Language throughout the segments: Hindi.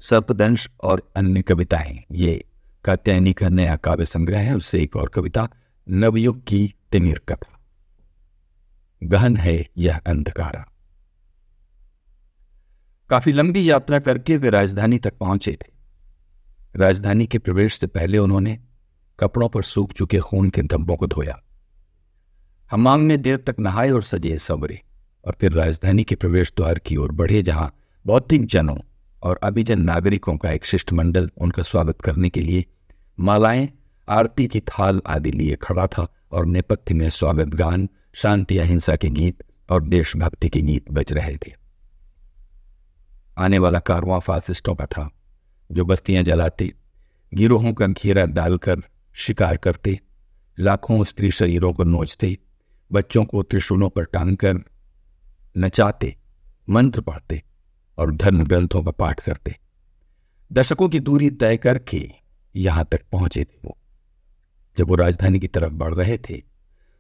सर्पदंश और अन्य कविताएं, ये कात्यायनी का नया काव्य संग्रह है। उससे एक और कविता, नवयुग की तिमिर कथा। गहन है यह अंधकारा। काफी लंबी यात्रा करके वे राजधानी तक पहुंचे थे। राजधानी के प्रवेश से पहले उन्होंने कपड़ों पर सूख चुके खून के धब्बों को धोया। हमाम में देर तक नहाए और सजे संवरे, और फिर राजधानी के प्रवेश द्वार की ओर बढ़े, जहां बौद्धिक जनों और अभिजन नागरिकों का एक शिष्टमंडल उनका स्वागत करने के लिए मालाएं, आरती की थाल आदि लिए खड़ा था, और नेपथ्य में स्वागत गान, शांति अहिंसा के गीत और देशभक्ति के गीत बज रहे थे। आने वाला कारवां फासिस्टों का था, जो बस्तियां जलाते, गिरोहों का घेरा डालकर शिकार करते, लाखों स्त्री शरीरों को नोचते, बच्चों को त्रिशूलों पर टांगकर नचाते, मंत्र पढ़ते और धर्म ग्रंथों का पाठ करते। दशकों की दूरी तय करके यहां तक पहुंचे थे वो। जब वो राजधानी की तरफ बढ़ रहे थे,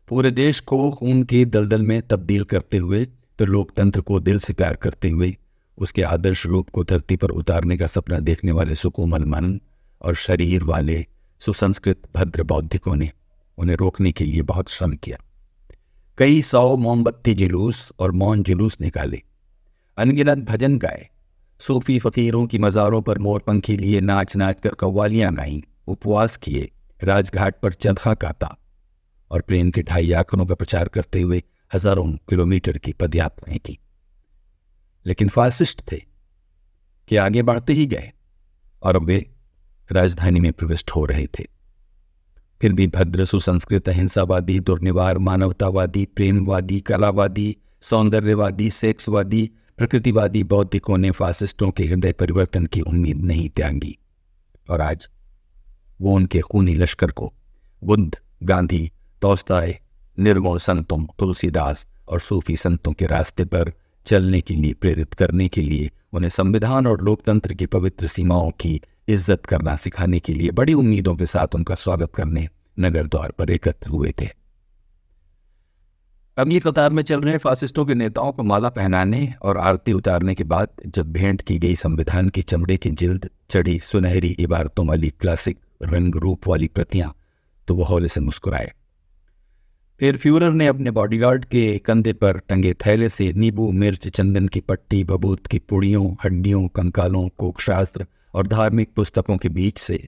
पूरे देश को खून के दलदल में तब्दील करते हुए, तो लोकतंत्र को दिल से प्यार करते हुए उसके आदर्श रूप को धरती पर उतारने का सपना देखने वाले सुकोमल मन और शरीर वाले सुसंस्कृत भद्र बौद्धिकों ने उन्हें रोकने के लिए बहुत श्रम किया। कई 100 मोमबत्ती जुलूस और मौन जुलूस निकाले, अनगिनत भजन गाए, सूफी फकीरों की मज़ारों पर मोरपंखी लिए नाच नाच कर कव्वालियां गाईं, उपवास किए, राजघाट पर चरखा काता और प्रेम के ढाई आंकड़ों का प्रचार करते हुए हजारों किलोमीटर की पदयात्राएं की। लेकिन फासिस्ट थे कि आगे बढ़ते ही गए, और अब वे राजधानी में प्रविष्ट हो रहे थे। फिर भी भद्र सुसंस्कृत अहिंसावादी, दुर्निवार मानवतावादी, प्रेमवादी, कलावादी, सौंदर्यवादी, सेक्सवादी, प्रकृतिवादी बौद्धिकों ने फासिस्टों के हृदय परिवर्तन की उम्मीद नहीं त्यागी, और आज वो उनके खूनी लश्कर को बुद्ध, गांधी, तोस्ताय, निर्गुण संतों, तुलसीदास और सूफी संतों के रास्ते पर चलने के लिए प्रेरित करने के लिए, उन्हें संविधान और लोकतंत्र की पवित्र सीमाओं की इज्जत करना सिखाने के लिए बड़ी उम्मीदों के साथ उनका स्वागत करने नगर द्वार पर एकत्र हुए थे। अगली कतार में चल रहे फासिस्टों के नेताओं को माला पहनाने और आरती उतारने के बाद जब भेंट की गई संविधान की चमड़े की जिल्द चढ़ी सुनहरी इबारतों वाली क्लासिक रंग रूप वाली प्रतियां, तो वो हौले से मुस्कुराए। फिर फ्यूरर ने अपने बॉडीगार्ड के कंधे पर टंगे थैले से नींबू, मिर्च, चंदन की पट्टी, बबूत की पुड़ियों, हड्डियों, कंकालों, कोकशास्त्र और धार्मिक पुस्तकों के बीच से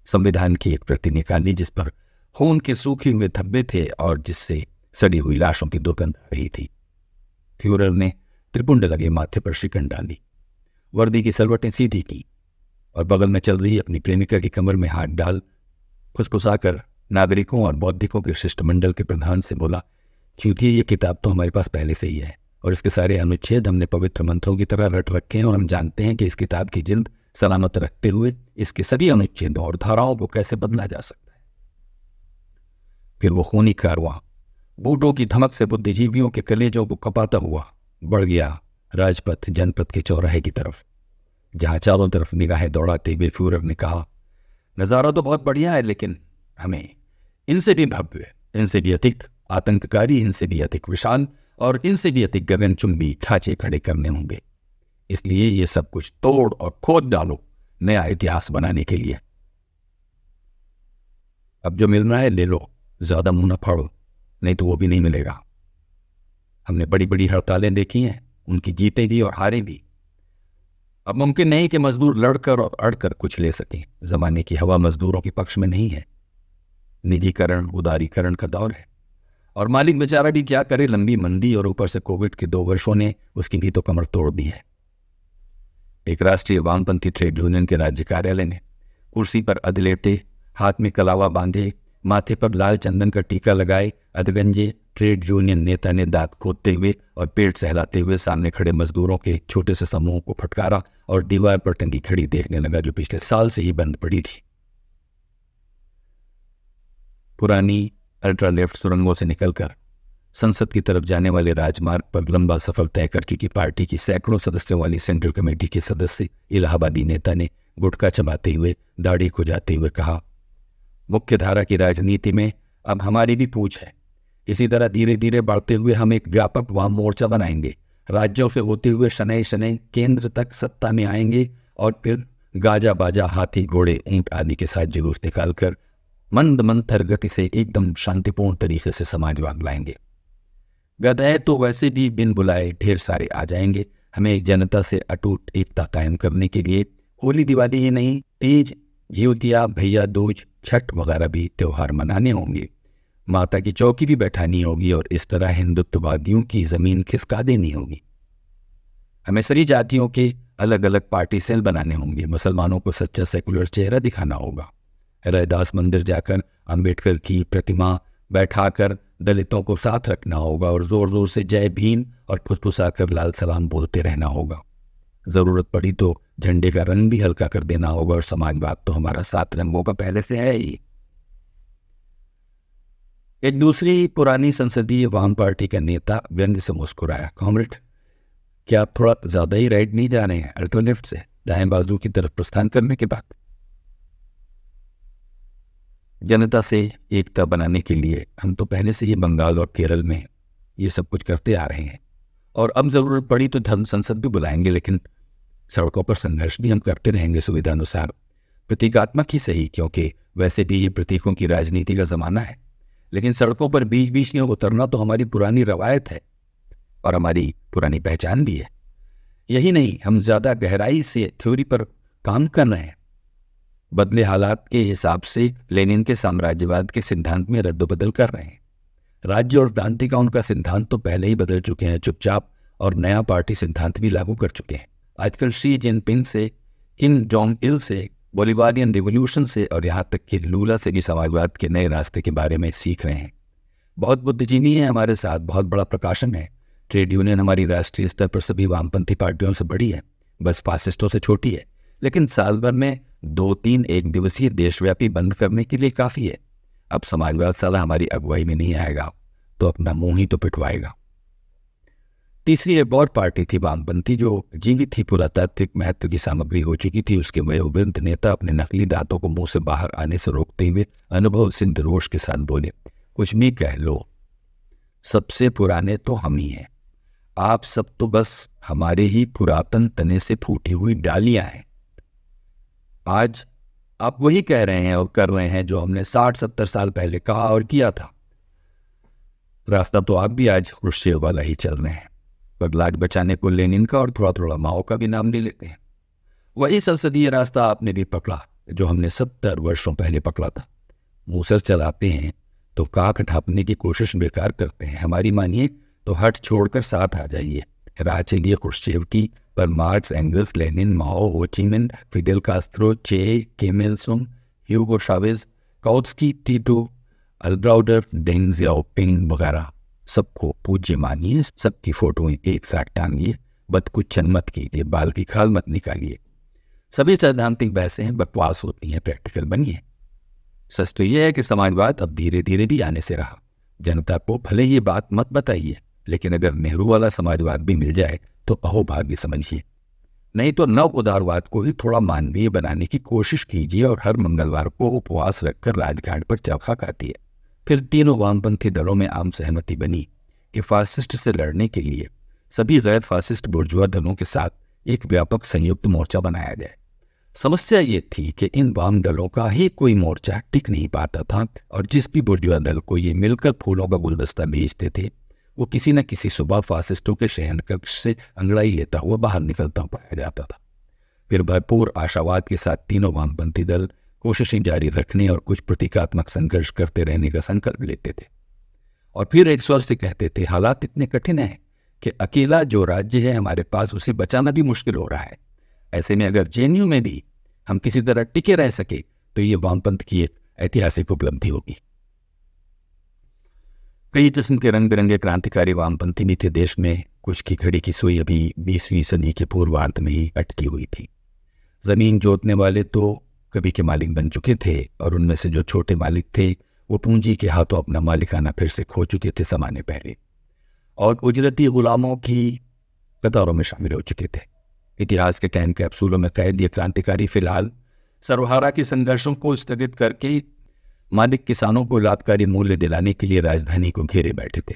संविधान की एक प्रति निकाली, जिस पर खून के सूखे हुए धब्बे थे और जिससे सड़ी हुई लाशों की दुर्गंध आ रही थी। फ्यूरर ने त्रिपुंड लगे माथे पर शिकन डाली, वर्दी की सलवटें सीधी की और बगल में चल रही अपनी प्रेमिका की कमर में हाथ डाल फुसफुसाकर नागरिकों और बौद्धिकों के शिष्टमंडल के प्रधान से बोला, क्योंकि ये किताब तो हमारे पास पहले से ही है और इसके सारे अनुच्छेद हमने पवित्र मंत्रों की तरह रट रखे हैं, और हम जानते हैं कि इस किताब की जिल्द सलामत रखते हुए इसके सभी अनुच्छेदों और धाराओं को कैसे बदला जा सकता है। फिर वो खूनी कारवां बूटों की धमक से बुद्धिजीवियों के कलेजों को कपाता हुआ बढ़ गया राजपथ जनपद के चौराहे की तरफ, जहां चारों तरफ निगाहें दौड़ाते हुए फ्यूरर ने कहा, नजारा तो बहुत बढ़िया है, लेकिन हमें इनसे भी भव्य, इनसे भी अधिक आतंककारी, इनसे भी अधिक विशाल और इनसे भी अधिक गगनचुंबी ढांचे खड़े करने होंगे। इसलिए ये सब कुछ तोड़ और खोद डालो नया इतिहास बनाने के लिए। अब जो मिल रहा है ले लो, ज्यादा मुंह न फाड़ो, नहीं तो वो भी नहीं मिलेगा। हमने बड़ी बड़ी हड़तालें देखी हैं, उनकी जीते भी और हारे भी। अब मुमकिन नहीं कि मजदूर लड़कर और अड़कर कुछ ले सकें। जमाने की हवा मजदूरों के पक्ष में नहीं है। निजीकरण, उदारीकरण का दौर है, और मालिक बेचारा भी क्या करे। लंबी मंदी और ऊपर से कोविड के 2 वर्षों ने उसकी भी तो कमर तोड़ दी है। एक राष्ट्रीय वामपंथी ट्रेड यूनियन के राज्य कार्यालय ने कुर्सी पर अधलेटे, हाथ में कलावा बांधे, माथे पर लाल चंदन का टीका लगाए अधगंजे ट्रेड यूनियन नेता ने दांत खोदते हुए और पेट सहलाते हुए सामने खड़े मजदूरों के छोटे से समूह को फटकारा और दीवार पर टंगी घड़ी देखने लगा, जो पिछले साल से ही बंद पड़ी थी। पुरानी अल्ट्रा लेफ्ट सुरंगों से निकलकर संसद की तरफ जाने वाले राजमार्ग पर लंबा सफर तय कर चुकी पार्टी की सैकड़ों सदस्यों वाली सेंट्रल कमेटी के सदस्य इलाहाबादी नेता ने गुटखा चबाते हुए, दाढ़ी खुजाते हुए कहा, मुख्य धारा की राजनीति में अब हमारी भी पूछ है। इसी तरह धीरे धीरे बढ़ते हुए हम एक व्यापक वाम मोर्चा बनाएंगे। राज्यों से होते हुए शनै शनै केंद्र तक सत्ता में आएंगे और फिर गाजा बाजा, हाथी घोड़े ऊंट आदि के साथ जुलूस निकालकर मंद मंथर गति से एकदम शांतिपूर्ण तरीके से समाजवाद लाएंगे। गधे तो वैसे भी बिन बुलाए ढेर सारे आ जाएंगे। हमें जनता से अटूट एकता कायम करने के लिए होली दिवाली ही नहीं, तीज, जियोतिया, भैया दूज, छठ वगैरह भी त्योहार मनाने होंगे। माता की चौकी भी बैठानी होगी और इस तरह हिंदुत्ववादियों की जमीन खिसका देनी होगी। हमें सभी जातियों के अलग अलग पार्टी सेल बनाने होंगे। मुसलमानों को सच्चा सेकुलर चेहरा दिखाना होगा। रैदास मंदिर जाकर अंबेडकर की प्रतिमा बैठाकर दलितों को साथ रखना होगा और जोर जोर से जय भीम और फुसफुसाकर लाल सलाम बोलते रहना होगा। जरूरत पड़ी तो झंडे का रंग भी हल्का कर देना होगा और समाजवाद तो हमारा 7 रंगों का पहले से है ही। एक दूसरी पुरानी संसदीय वाम पार्टी का नेता व्यंग्य से मुस्कुराया, कॉमरेड, क्या आप थोड़ा ज्यादा ही राइट नहीं जा रहे हैं अल्ट्रा लेफ्ट से दाएं बाजू की तरफ प्रस्थान करने के बाद? जनता से एकता बनाने के लिए हम तो पहले से ही बंगाल और केरल में ये सब कुछ करते आ रहे हैं और अब जरूरत पड़ी तो धर्म संसद भी बुलाएंगे, लेकिन सड़कों पर संघर्ष भी हम करते रहेंगे सुविधानुसार, प्रतीकात्मक ही सही, क्योंकि वैसे भी ये प्रतीकों की राजनीति का जमाना है। लेकिन सड़कों पर बीच बीच में उतरना तो हमारी पुरानी रवायत है और हमारी पुरानी पहचान भी है। यही नहीं, हम ज्यादा गहराई से थ्योरी पर काम कर रहे हैं। बदले हालात के हिसाब से लेनिन के साम्राज्यवाद के सिद्धांत में रद्दबदल कर रहे हैं। राज्य और क्रांति का उनका सिद्धांत तो पहले ही बदल चुके हैं चुपचाप, और नया पार्टी सिद्धांत भी लागू कर चुके हैं। आजकल शी जिनपिंग से, किम जोंग इल से, बोलिवारियन रिवोल्यूशन से और यहाँ तक कि लूला से भी समाजवाद के नए रास्ते के बारे में सीख रहे हैं। बहुत बुद्धिजीवी है हमारे साथ, बहुत बड़ा प्रकाशन है। ट्रेड यूनियन हमारी राष्ट्रीय स्तर पर सभी वामपंथी पार्टियों से बड़ी है, बस फासिस्टों से छोटी है। लेकिन साल भर में 2-3 एक दिवसीय देशव्यापी बंद करने के लिए काफी है। अब समाजवाद साला हमारी अगुवाई में नहीं आएगा तो अपना मुंह ही तो पिटवाएगा। तीसरी एक और पार्टी थी वामपंथी, जो जीवित ही पुरातात्विक महत्व की सामग्री हो चुकी थी। उसके वयोवृद्ध नेता अपने नकली दांतों को मुंह से बाहर आने से रोकते हुए अनुभव सिद्ध रोष के साथ बोले, कुछ भी कह लो, सबसे पुराने तो हम ही हैं। आप सब तो बस हमारे ही पुरातन तने से फूटी हुई डालियां हैं। आज आप वही कह रहे हैं और कर रहे हैं जो हमने 60-70 साल पहले कहा और किया था। रास्ता तो आप भी आज क्रुश्चेव वाला ही चल रहे हैं, पर लाज बचाने को लेनिन का और थोड़ा थोड़ा माओ का भी नाम ले लेते हैं। वही संसदीय रास्ता आपने भी पकड़ा जो हमने 70 वर्षों पहले पकड़ा था। मूसर चलाते हैं तो काख ढापने की कोशिश बेकार करते हैं। हमारी मानिए तो हट छोड़कर साथ आ जाइए, राह चलिए क्रुश्चेव की, पर मार्क्स, एंगल्स, लेनिन, माओ, हो ची मिन, फिडेल कास्त्रो, चे, किम इल सुंग, ह्यूगो चावेज, काउत्स्की, टीटो, अल्ब्राउडर, डेंग ज़ियाओपिंग वगैरह सबको पूज्य मानिए, सबकी फोटो एक साथ टांगिए, बदकुचन मत कीजिए, बाल की खाल मत निकालिए। सभी सैद्धांतिक बहसें बकवास होती हैं, प्रैक्टिकल बनिए। सच तो यह है कि समाजवाद अब धीरे धीरे भी आने से रहा। जनता को भले ये बात मत बताइए, लेकिन अगर नेहरू वाला समाजवाद भी मिल जाए तो अहोभाग्य समझिए। नहीं तो नव उदारवाद को ही थोड़ा मानवीय बनाने की कोशिश कीजिए और हर मंगलवार को उपवास रखकर राजघाट पर चरखा काटिए। फिर तीनों वामपंथी दलों में आम सहमति बनी कि फासिस्ट से लड़ने के लिए सभी गैर फासिस्ट बुर्जुआ दलों के साथ एक व्यापक संयुक्त मोर्चा बनाया जाए। समस्या ये थी कि इन वाम दलों का ही कोई मोर्चा टिक नहीं पाता था और जिस भी बुर्जुआ दल को ये मिलकर फूलों का गुलदस्ता भेजते थे वो किसी न किसी सुबह फासिस्टों के शयन कक्ष से अंगड़ाई लेता हुआ बाहर निकलता पाया जाता था। फिर भरपूर आशावाद के साथ तीनों वामपंथी दल कोशिशें जारी रखने और कुछ प्रतीकात्मक संघर्ष करते रहने का संकल्प लेते थे और फिर एक स्वर से कहते थे, हालात इतने कठिन हैं कि अकेला जो राज्य है हमारे पास उसे बचाना भी मुश्किल हो रहा है। ऐसे में अगर जेएनयू में भी हम किसी तरह टिके रह सके तो ये वामपंथ की एक ऐतिहासिक उपलब्धि होगी। कई किस्म के रंग बिरंगे क्रांतिकारी वामपंथी भी थे देश में। कुछ की खड़ी की सुई अभी 20वीं सदी के पूर्वार्ध में ही अटकी हुई थी। जमीन जोतने वाले तो कभी के मालिक बन चुके थे और उनमें से जो छोटे मालिक थे वो पूंजी के हाथों अपना मालिकाना फिर से खो चुके थे जमाने पहले और उजरती गुलामों की कतारों में शामिल हो चुके थे। इतिहास के टाइम कैप्सूलों में कैद ये क्रांतिकारी फिलहाल सर्वहारा के संघर्षों को स्थगित करके मालिक किसानों को लाभकारी मूल्य दिलाने के लिए राजधानी को घेरे बैठे थे।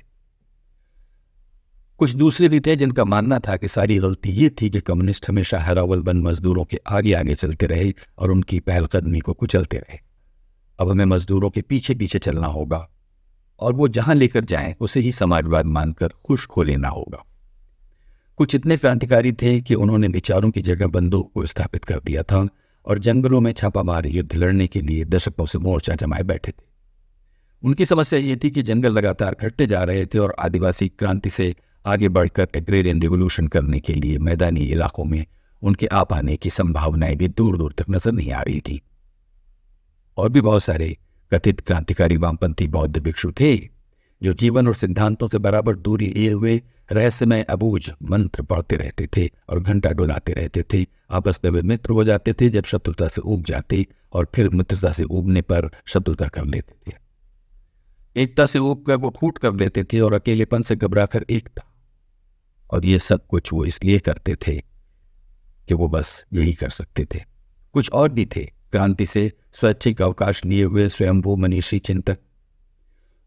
कुछ दूसरे भी थे जिनका मानना था कि सारी गलती ये थी कि कम्युनिस्ट हमेशा हरावलबंद मजदूरों के आगे आगे चलते रहे और उनकी पहलकदमी को कुचलते रहे। अब हमें मजदूरों के पीछे पीछे चलना होगा और वो जहां लेकर जाएं उसे ही समाजवाद मानकर खुश खो लेना होगा। कुछ इतने क्रांतिकारी थे कि उन्होंने विचारों की जगह बंदूक को स्थापित कर दिया था और जंगलों में छापामार युद्ध लड़ने के लिए दशकों से मोर्चा जमाए बैठे थे। उनकी समस्या ये थी कि जंगल लगातार घटते जा रहे थे और आदिवासी क्रांति से आगे बढ़कर एग्रेरियन रिवोल्यूशन करने के लिए मैदानी इलाकों में उनके आ पाने की संभावनाएं भी दूर दूर तक नजर नहीं आ रही थी। और भी बहुत सारे कथित क्रांतिकारी वामपंथी बौद्ध भिक्षु थे जो जीवन और सिद्धांतों से बराबर दूरी लिए हुए रहस्यमय अबूझ मंत्र पढ़ते रहते थे और घंटा डुलाते रहते थे। आपस में वे मित्र हो जाते थे जब शत्रुता से ऊब जाते और फिर मित्रता से ऊबने पर शत्रुता कर लेते थे। एकता से ऊब कर वो फूट कर लेते थे और अकेलेपन से घबराकर एकता। और ये सब कुछ वो इसलिए करते थे कि वो बस यही कर सकते थे। कुछ और भी थे क्रांति से स्वैच्छिक अवकाश लिए हुए स्वयंभू मनीषी चिंतक।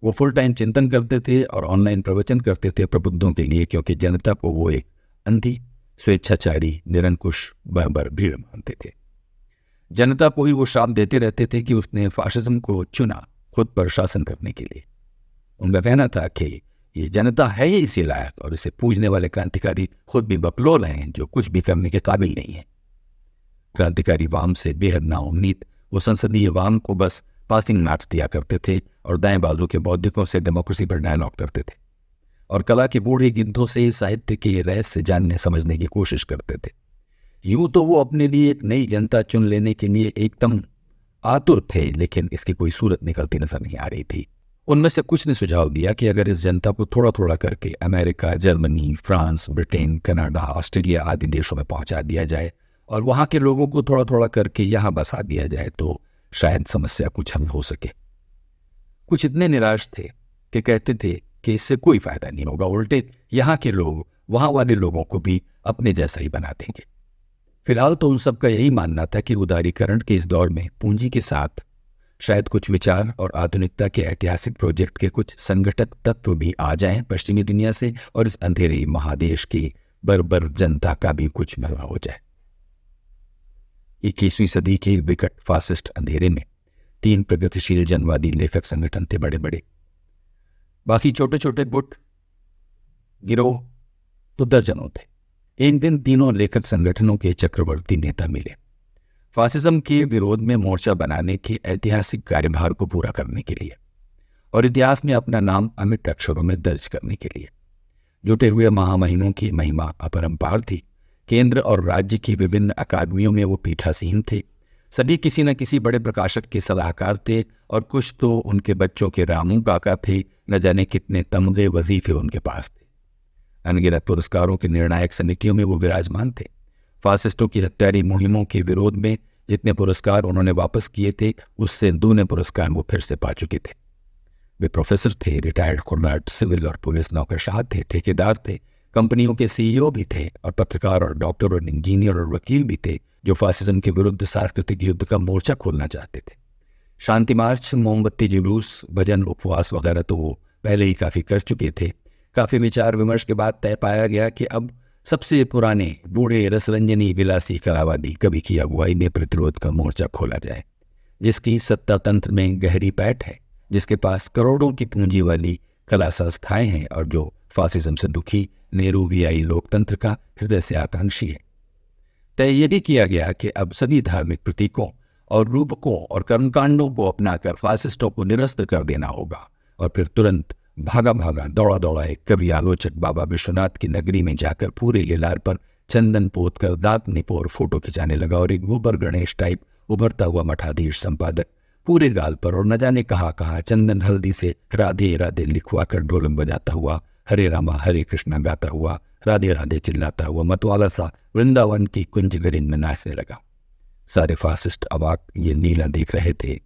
वो फुल टाइम चिंतन करते थे और ऑनलाइन प्रवचन करते थे प्रबुद्धों के लिए, क्योंकि जनता को वो एक अंधी स्वेच्छाचारी निरंकुश बर्बर भीड़ मानते थे। जनता को ही वो शाप देते रहते थे कि उसने फाशिज्म को चुना खुद पर शासन करने के लिए। उनका कहना था कि ये जनता है ही इसी लायक और इसे पूजने वाले क्रांतिकारी खुद भी बकलोल हैं जो कुछ भी करने के काबिल नहीं है। क्रांतिकारी वाम से बेहद नाउम्मीद वो संसदीय वाम को बस पासिंग मार्क्स दिया करते थे और दाएं बाजू के बौद्धिकों से डेमोक्रेसी पर डायलॉग करते थे और कला के बूढ़े गिद्धों से साहित्य के रहस्य जानने समझने की कोशिश करते थे। यूं तो वो अपने लिए एक नई जनता चुन लेने के लिए एकदम आतुर थे, लेकिन इसकी कोई सूरत निकलती नजर नहीं आ रही थी। उनमें से कुछ ने सुझाव दिया कि अगर इस जनता को थोड़ा थोड़ा करके America, Germany, France, Britain, Canada, Australia आदि देशों में पहुंचा दिया जाए और वहां के लोगों को थोड़ा थोड़ा करके यहां बसा दिया जाए तो शायद समस्या कुछ हल हो सके। कुछ इतने निराश थे कि कहते थे कि इससे कोई फायदा नहीं होगा, उल्टे यहाँ के लोग वहां वाले लोगों को भी अपने जैसा ही बना देंगे। फिलहाल तो उन सबका यही मानना था कि उदारीकरण के इस दौर में पूंजी के साथ शायद कुछ विचार और आधुनिकता के ऐतिहासिक प्रोजेक्ट के कुछ संगठक तत्व भी आ जाएं पश्चिमी दुनिया से और इस अंधेरे महादेश की बर्बर जनता का भी कुछ भला हो जाए। 21वीं सदी के विकट फासिस्ट अंधेरे में 3 प्रगतिशील जनवादी लेखक संगठन थे बड़े बड़े, बाकी छोटे छोटे गुट गिरोह तो दर्जनों थे। एक दिन तीनों लेखक संगठनों के चक्रवर्ती नेता मिले फासिज्म के विरोध में मोर्चा बनाने के ऐतिहासिक कार्यभार को पूरा करने के लिए और इतिहास में अपना नाम अमिट अक्षरों में दर्ज करने के लिए। जुटे हुए महामहिमों की महिमा अपरंपार थी। केंद्र और राज्य की विभिन्न अकादमियों में वो पीठासीन थे। सभी किसी न किसी बड़े प्रकाशक के सलाहकार थे और कुछ तो उनके बच्चों के रामू काका थे। न जाने कितने तमगे वजीफे उनके पास थे। अनगिनत पुरस्कारों की निर्णायक समितियों में वो विराजमान थे। फासिस्टों की हत्यारी मुहिमों के विरोध में जितने पुरस्कार उन्होंने वापस किए थे उससे दूने पुरस्कार वो फिर से पा चुके थे। वे प्रोफेसर थे, रिटायर्ड कर्नल, सिविल और पुलिस नौकरशाह थे, ठेकेदार थे, कंपनियों के सीईओ भी थे और पत्रकार और डॉक्टर और इंजीनियर और वकील भी थे जो फासिज्म के विरुद्ध सांस्कृतिक युद्ध का मोर्चा खोलना चाहते थे। शांति मार्च, मोमबत्ती जुलूस, भजन, उपवास वगैरह तो वो पहले ही काफ़ी कर चुके थे। काफ़ी विचार विमर्श के बाद तय पाया गया कि अब सबसे पुराने बूढ़े रसरंजनी विलासी कलावादी कवि की अगुवाई में प्रतिरोध का मोर्चा खोला जाए, जिसकी सत्ता तंत्र में गहरी पैठ है, जिसके पास करोड़ों की पूंजी वाली कला संस्थाएं हैं और जो फासिज्म से दुखी नेहरूवियाई लोकतंत्र का हृदय से आकांक्षी है। तय ये भी किया गया कि अब सभी धार्मिक प्रतीकों और रूपकों और कर्मकांडों को अपनाकर फासिस्टों को निरस्त कर देना होगा और फिर तुरंत भागा भागा दौड़ा दौड़ा एक कवि आलोचक बाबा विश्वनाथ की नगरी में जाकर पूरे लिलार पर चंदन पोत कर दांत निपोर फोटो खिंचाने लगा और एक गोबर गणेश टाइप उभरता हुआ मठाधीश संपादक पूरे गाल पर और न जाने कहाँ चंदन हल्दी से राधे राधे लिखवा कर ढोलक बजाता हुआ, हरे रामा हरे कृष्णा गाता हुआ, राधे राधे चिल्लाता हुआ मतवाला सा वृंदावन की कुंज गरिन में नाचने लगा। सारे फासिस्ट अवाक ये लीला देख रहे थे,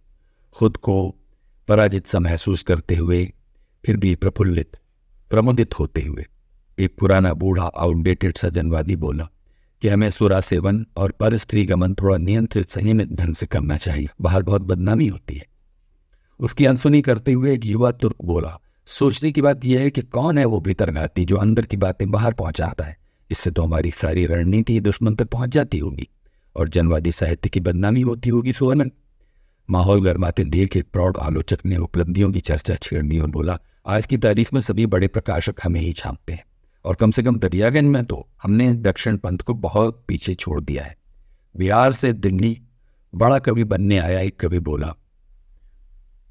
खुद को पराजित सा महसूस करते हुए फिर भी प्रमुदित होते हुए। एक पुराना बूढ़ा आउटडेटेड सा जनवादी बोला कि हमें सुरा सेवन और पर स्त्री गमन थोड़ा नियंत्रित संयमित ढंग से करना चाहिए, बाहर बहुत बदनामी होती है। उसकी अनसुनी करते हुए एक युवा तुर्क बोला, सोचने की बात यह है कि कौन है वो भीतरघाती जो अंदर की बातें बाहर पहुंचाता है। इससे तो हमारी सारी रणनीति दुश्मन तक पहुंच जाती होगी और जनवादी साहित्य की बदनामी होती होगी। सोनन माहौल गर्माते देख एक प्रौढ़ आलोचक ने उपलब्धियों की चर्चा छेड़ और बोला, आज की तारीख में सभी बड़े प्रकाशक हमें ही छापते हैं और कम से कम दरियागंज में तो हमने दक्षिण पंथ को बहुत पीछे छोड़ दिया है। बिहार से दिल्ली बड़ा कवि बनने आया एक कवि बोला,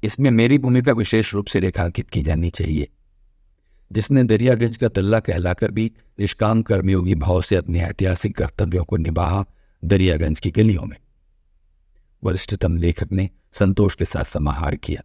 इसमें मेरी भूमिका विशेष रूप से रेखांकित की जानी चाहिए। जिसने दरियागंज का तल्ला कहलाकर भी निष्काम कर्मयोगी भाव से अपने ऐतिहासिक कर्तव्यों को निभाया दरियागंज की गलियों में। वरिष्ठतम लेखक ने संतोष के साथ समाहार किया।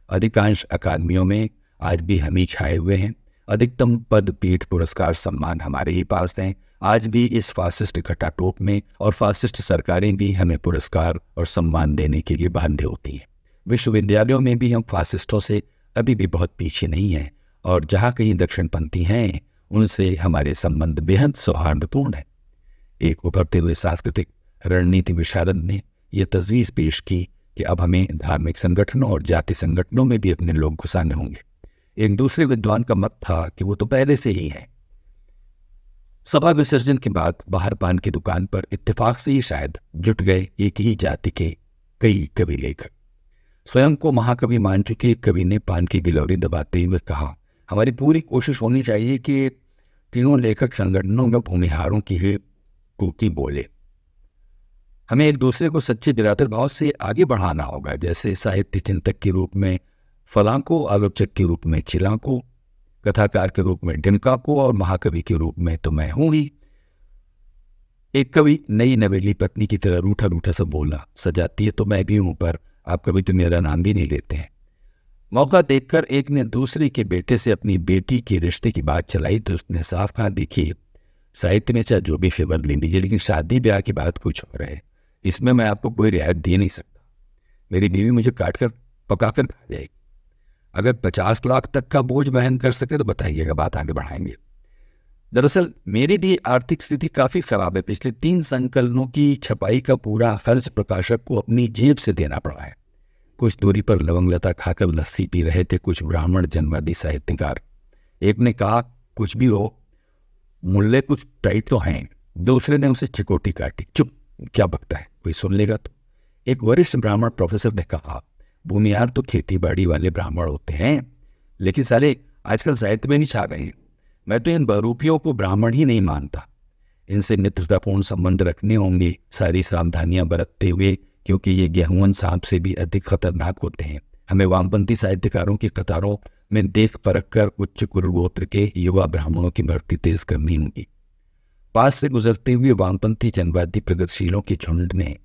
अधिकांश अकादमियों में आज भी हम ही छाए हुए हैं। अधिकतम पद पीठ पुरस्कार सम्मान हमारे ही पास हैं। आज भी इस फासिस्ट घटाटोप में और फासिस्ट सरकारें भी हमें पुरस्कार और सम्मान देने के लिए बांधे होती हैं। विश्वविद्यालयों में भी हम फासिस्टों से अभी भी बहुत पीछे नहीं हैं और जहाँ कहीं दक्षिणपंथी हैं उनसे हमारे संबंध बेहद सौहार्दपूर्ण है। एक उभरते हुए सांस्कृतिक रणनीति विशारद ने यह तजवीज़ पेश की कि अब हमें धार्मिक संगठनों और जाति संगठनों में भी अपने लोग घुसाने होंगे। एक दूसरे विद्वान का मत था कि वो तो पहले से ही है। सभा विसर्जन के बाद बाहर पान की दुकान पर इत्तेफाक से ही शायद जुट गए एक ही जाति के कई कवि लेखक। स्वयं को महाकवि मान चुके कवि ने पान की गिलौरी दबाते हुए कहा, हमारी पूरी कोशिश होनी चाहिए कि तीनों लेखक संगठनों में भूमिहारों की ही कूकी बोले। हमें एक दूसरे को सच्चे बिरादर भाव से आगे बढ़ाना होगा, जैसे साहित्य चिंतक के रूप में फलां को, आलोचक के रूप में चिलां को, कथाकार के रूप में डिमका को और महाकवि के रूप में तो मैं हूं ही। एक कवि नई नवेली पत्नी की तरह रूठा रूठा सा बोला, सजाती है तो मैं भी हूं, पर आप कभी तो मेरा नाम भी नहीं लेते हैं। मौका देखकर एक ने दूसरे के बेटे से अपनी बेटी के रिश्ते की बात चलाई तो उसने साफ कहा, देखिए साहित्य में चाहे जो भी फेवर ले लीजिए, लेकिन शादी ब्याह की बात कुछ और है। इसमें मैं आपको कोई रियायत दे नहीं सकता। मेरी बीवी मुझे काट कर पका कर खा जाएगी। अगर 50 लाख तक का बोझ वहन कर सके तो बताइएगा, बात आगे बढ़ाएंगे। दरअसल मेरी भी आर्थिक स्थिति काफ़ी खराब है। पिछले 3 संकलनों की छपाई का पूरा खर्च प्रकाशक को अपनी जेब से देना पड़ा है। कुछ दूरी पर लवंगलता खाकर लस्सी पी रहे थे कुछ ब्राह्मण जनवादी साहित्यकार। एक ने कहा, कुछ भी हो मुल्ले कुछ टाइट तो हैं। दूसरे ने उसे चिकोटी काटी, चुप क्या बकता है, कोई सुन लेगा तो। एक वरिष्ठ ब्राह्मण प्रोफेसर ने कहा, भूमिहार तो खेती बाड़ी वाले ब्राह्मण होते हैं, लेकिन साले आजकल साहित्य में नहीं छा गए हैं। मैं तो इन बरूपियों को ब्राह्मण ही नहीं मानता। इनसे मित्रतापूर्ण संबंध रखने होंगे, सारी सावधानियां बरतते हुए, क्योंकि ये गेहूं सांप से भी अधिक खतरनाक होते हैं। हमें वामपंथी साहित्यकारों की कतारों में देख परख कर उच्च कुलगोत्र के युवा ब्राह्मणों की भर्ती तेज करनी होगी। पास से गुजरते हुए वामपंथी जनवादी प्रगतिशीलों के झुंड ने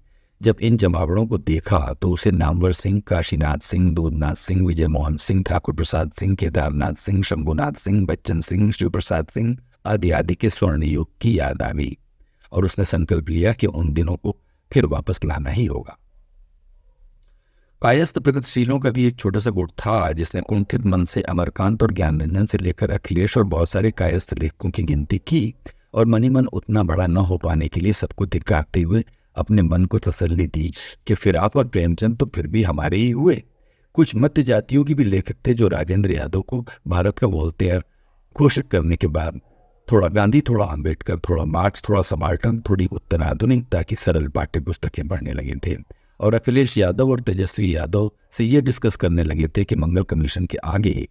जब इन जमावड़ों को देखा तो उसे नामवर सिंह, काशीनाथ सिंह, दूधनाथ सिंह, विजय मोहन सिंह, ठाकुर प्रसाद सिंह, केदारनाथ सिंह, शंभुनाथ सिंह, बच्चन सिंह, शिव प्रसाद सिंह आदि आदि के स्वर्ण युग की याद आ गई और उसने संकल्प लिया कि उन दिनों को फिर वापस लाना ही होगा। कायस्थ प्रगतिशीलों का भी एक छोटा सा गुट था जिसने कुंठित मन से अमरकांत और ज्ञानरंजन से लेकर अखिलेश और बहुत सारे कायस्थ लेखकों की गिनती की और मनी मन उतना बड़ा न हो पाने के लिए सबको धिक्कारते हुए अपने मन को तसल्ली दी कि फिराक और प्रेमचंद तो फिर भी हमारे ही हुए। कुछ मध्य जातियों की भी लेखक थे जो राजेंद्र यादव को भारत का वोल्टेयर घोषित करने के बाद थोड़ा गांधी, थोड़ा अंबेडकर, थोड़ा मार्क्स, थोड़ा सबाल्टर्न, थोड़ी उत्तर आधुनिकता की सरल पाठ्य पुस्तकें पढ़ने लगे थे और अखिलेश यादव और तेजस्वी यादव से ये डिस्कस करने लगे थे कि मंगल कमीशन के आगे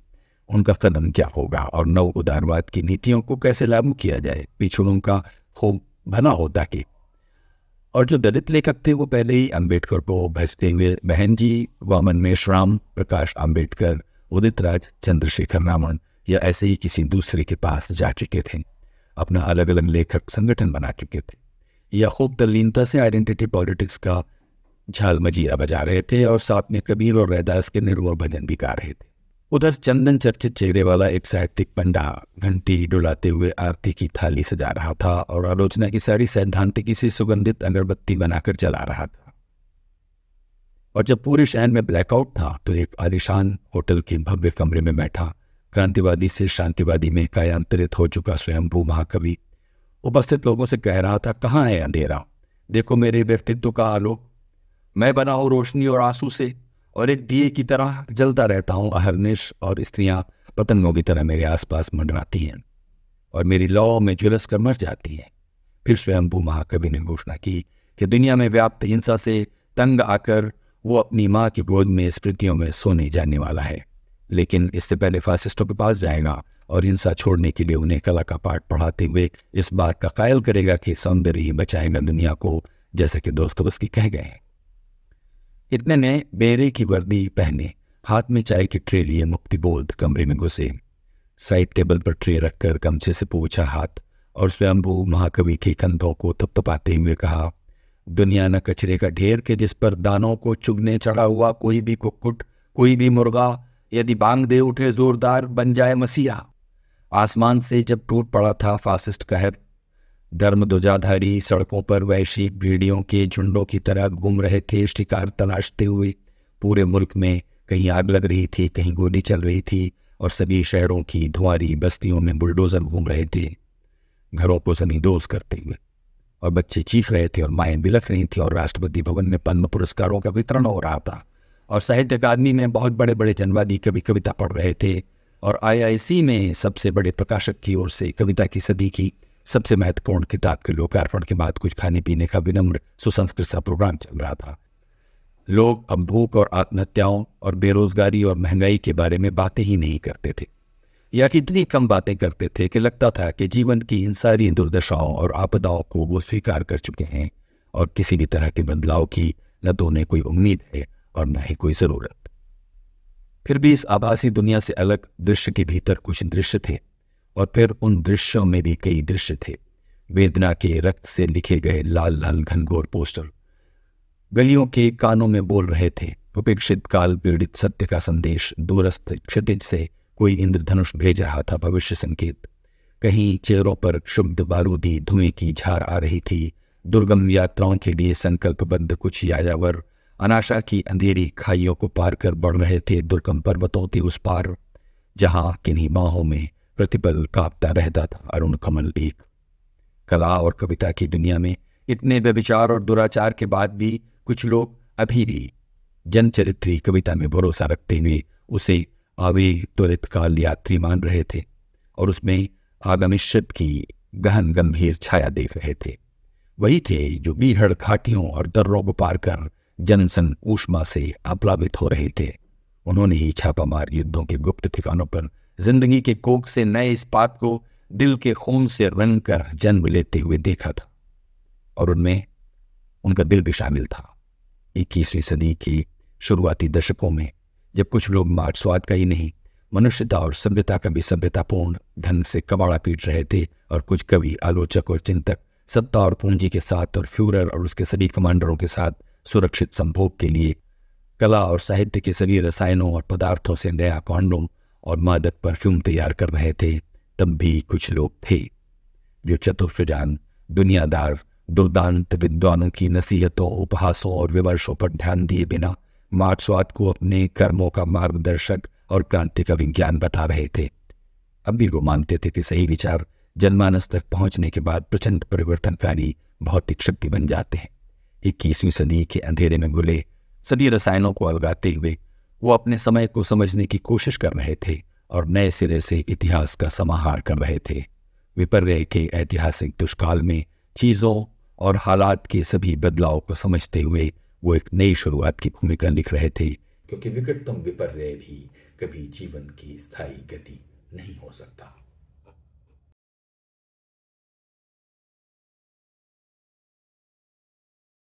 उनका कदम क्या होगा और नव उदारवाद की नीतियों को कैसे लागू किया जाए, पिछड़ों का खूब भला हो ताकि। और जो दलित लेखक थे वो पहले ही अंबेडकर को भजते हुए बहन जी, वामन मेश्राम, प्रकाश अंबेडकर, उदित राज, चंद्रशेखर रामन या ऐसे ही किसी दूसरे के पास जा चुके थे। अपना अलग अलग लेखक संगठन बना चुके थे या खूब तल्लीनता से आइडेंटिटी पॉलिटिक्स का झाल मजीरा बजा रहे थे और साथ में कबीर और रैदास के निर्मोह भजन भी गा रहे थे। उधर चंदन चर्चित चेहरे वाला एक साहित्यिक पंडा घंटी डुलाते हुए आरती की थाली सजा रहा था और आलोचना की सारी सैद्धांतिकी से सुगंधित अगरबत्ती बनाकर चला रहा था। और जब पूरे शहर में ब्लैकआउट था तो एक आलिशान होटल के भव्य कमरे में बैठा क्रांतिवादी से शांतिवादी में कायांतरित हो चुका स्वयंभू महाकवि उपस्थित लोगों से कह रहा था, कहाँ है अंधेरा, देखो मेरे व्यक्तित्व का आलोक, मैं बना हूं रोशनी और आंसू से और एक दिए की तरह जलता रहता हूं अहर्निश, और स्त्रियां पतंगों की तरह मेरे आसपास मंडराती हैं और मेरी लौ में झुलस कर मर जाती हैं। फिर स्वयंभू महाकवि ने घोषणा की कि दुनिया में व्याप्त हिंसा से तंग आकर वो अपनी माँ की गोद में स्मृतियों में सोने जाने वाला है, लेकिन इससे पहले फासिस्टों के पास जाएगा और हिंसा छोड़ने के लिए उन्हें कला का पाठ पढ़ाते हुए इस बात का कायल करेगा कि सौंदर्य ही बचाएगा दुनिया को, जैसे कि दोस्तोवस्की कह गए हैं। इतने ने बेरे की वर्दी पहने, हाथ में चाय की ट्रे लिए मुक्तिबोध कमरे में घुसे। साइड टेबल पर ट्रे रखकर गमछे से पोंछा हाथ और स्वयंभू महाकवि के कंधों को थपथपाते हुए कहा, दुनिया न कचरे का ढेर के जिस पर दानों को चुगने चढ़ा हुआ कोई भी कुक्कुट, कोई भी मुर्गा यदि बांग दे उठे जोरदार बन जाए मसीहा। आसमान से जब टूट पड़ा था फासिस्ट कहर, धर्म ध्वजाधारी सड़कों पर वैश्विक भेड़ियों के झुंडों की तरह घूम रहे थे, शिकार तलाशते हुए। पूरे मुल्क में कहीं आग लग रही थी, कहीं गोली चल रही थी और सभी शहरों की धुआंरी बस्तियों में बुलडोजर घूम रहे थे, घरों को सनीदोज करते हुए। और बच्चे चीख रहे थे और माएँ बिलख रही थी और राष्ट्रपति भवन में पद्म पुरस्कारों का वितरण हो रहा था और साहित्य अकादमी में बहुत बड़े बड़े जनवादी कवि कविता पढ़ रहे थे और IIC में सबसे बड़े प्रकाशक की ओर से कविता की सदी की सबसे महत्वपूर्ण किताब के लोकार्पण के बाद कुछ खाने पीने का विनम्र सुसंस्कृत सा प्रोग्राम चल रहा था। लोग अब भूख और आत्महत्याओं और बेरोजगारी और महंगाई के बारे में बातें ही नहीं करते थे, या इतनी कम बातें करते थे कि लगता था कि जीवन की इन सारी दुर्दशाओं और आपदाओं को वो स्वीकार कर चुके हैं और किसी भी तरह के बदलाव की न तो उन्हें कोई उम्मीद है और न ही कोई ज़रूरत। फिर भी इस आभासी दुनिया से अलग दृश्य के भीतर कुछ दृश्य थे और फिर उन दृश्यों में भी कई दृश्य थे। वेदना के रक्त से लिखे गए लाल लाल घनघोर पोस्टर गलियों के कानों में बोल रहे थे, उपेक्षित काल पीड़ित सत्य का संदेश। दूरस्थ क्षितिज से कोई इंद्रधनुष भेज रहा था भविष्य संकेत। कहीं चेहरों पर शुद्ध बारूदी धुएं की झार आ रही थी। दुर्गम यात्राओं के लिए संकल्पबद्ध कुछ यायावर अनाशा की अंधेरी खाइयों को पार कर बढ़ रहे थे दुर्गम पर्वतों के उस पार, जहां किन्हीं बाहों में प्रतिपल कांपता रहता था अरुण कमल एक। कला और कविता की दुनिया में इतने व्यभिचार और दुराचार के बाद भी कुछ लोग अभी भी जनचरित्री कविता में भरोसा रखते हुए उसे आवेग त्वरित काल यात्री मान रहे थे और उसमें आगमिश्यत की गहन गंभीर छाया देख रहे थे। वही थे जो बीहड़ घाटियों और दर्रों को पार कर जनसन ऊष्मा से आप्लावित हो रहे थे। उन्होंने ही छापामार युद्धों के गुप्त ठिकानों पर जिंदगी के कोख से नए इस्पात को दिल के खून से रंग कर जन्म लेते हुए देखा था और उनमें उनका दिल भी शामिल था। 21वीं सदी के शुरुआती दशकों में जब कुछ लोग मार्क्सवाद का ही नहीं मनुष्यता और सभ्यता का भी सभ्यतापूर्ण ढंग से कबाड़ा पीट रहे थे और कुछ कवि आलोचक और चिंतक सत्ता और पूंजी के साथ और फ्यूरर और उसके सभी कमांडरों के साथ सुरक्षित संभोग के लिए कला और साहित्य के सभी रसायनों और पदार्थों से नया कॉन्डोम और मादक परफ्यूम तैयार कर रहे थे, तब भी कुछ लोग थे जो चतुर्फिजान दुनियादार दुर्दांत विद्वानों की नसीहतों उपहासों और विमर्शों पर ध्यान दिए बिना मार्क्सवाद को अपने कर्मों का मार्गदर्शक और क्रांति का विज्ञान बता रहे थे। अब भी वो मानते थे कि सही विचार जनमानस तक पहुंचने के बाद प्रचंड परिवर्तनकारी भौतिक शक्ति बन जाते हैं। 21वीं सदी के अंधेरे में घुले सभी रसायनों को अलगाते हुए वो अपने समय को समझने की कोशिश कर रहे थे और नए सिरे से इतिहास का समाहार कर रहे थे। विपर्य के ऐतिहासिक दुष्काल में चीज़ों और हालात के सभी बदलाव को समझते हुए वो एक नई शुरुआत की भूमिका लिख रहे थे, क्योंकि विकटतम विपर्य भी कभी जीवन की स्थायी गति नहीं हो सकता।